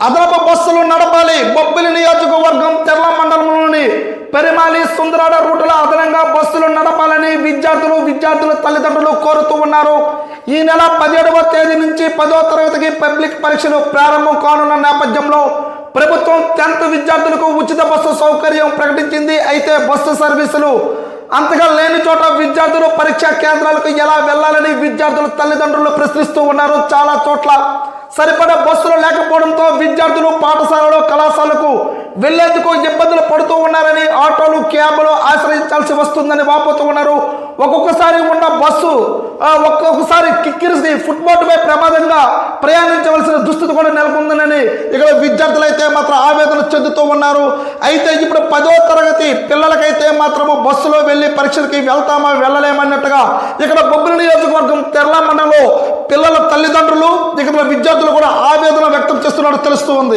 అదనపు బస్సులు నడపాలి. బొబ్బిలి నియోజకవర్గం తెర్ల మండలంలోని పెరిమాలి సుందరాడ రూటులో అదనంగా బస్సులు నడపాలని విద్యార్థుల తల్లిదండ్రులు కోరుతూ ఉన్నారు. ఈ నెల 17వ తేదీ నుంచి 10వ తరగతికి పబ్లిక్ పరీక్షలు ప్రారంభం కానున్న నేపథ్యంలో ప్రభుత్వం 10th విద్యార్థులకు ఉచిత బస్సు సౌకర్యం ప్రకటించింది. అయితే బస్సు సర్వీసులు అంతగా లేని చోట విద్యార్థులు పరీక్షా కేంద్రాలకు ఎలా వెళ్లాలని విద్యార్థుల తల్లిదండ్రులు ప్రశ్నిస్తూ ఉన్నారు. చాలా చోట్ల సరిపడా బస్సులు లేకపోవడంతో విద్యార్థులు పాఠశాలలో కళాశాలకు వెళ్లేందుకు ఇబ్బందులు పడుతూ ఉన్నారని, ఆటోలు క్యాబులు ఆశ్రయించాల్సి వస్తుందని వాపోతూ ఉన్నారు. ఒక్కొక్కసారి ఉన్న బస్సు ఒక్కొక్కసారి కిక్కిరిసి ఫుట్బోర్డుపై ప్రమాదంగా ప్రయాణించవలసిన దుస్థితి కూడా నెలకొందని ఇక్కడ విద్యార్థులు అయితే మాత్రం ఆవేదన చెందుతూ ఉన్నారు. అయితే ఇప్పుడు 10వ తరగతి పిల్లలకైతే మాత్రము బస్సులో వెళ్ళి పరీక్షలకి వెళ్తామా వెళ్ళలేమన్నట్టుగా ఇక్కడ బొబ్బిలి నియోజకవర్గం తెర్ల మండలంలో పిల్లల తల్లిదండ్రులు ఇక్కడ విద్యార్థులు కూడా ఆవేదన వ్యక్తం చేస్తున్నట్టు తెలుస్తూ ఉంది.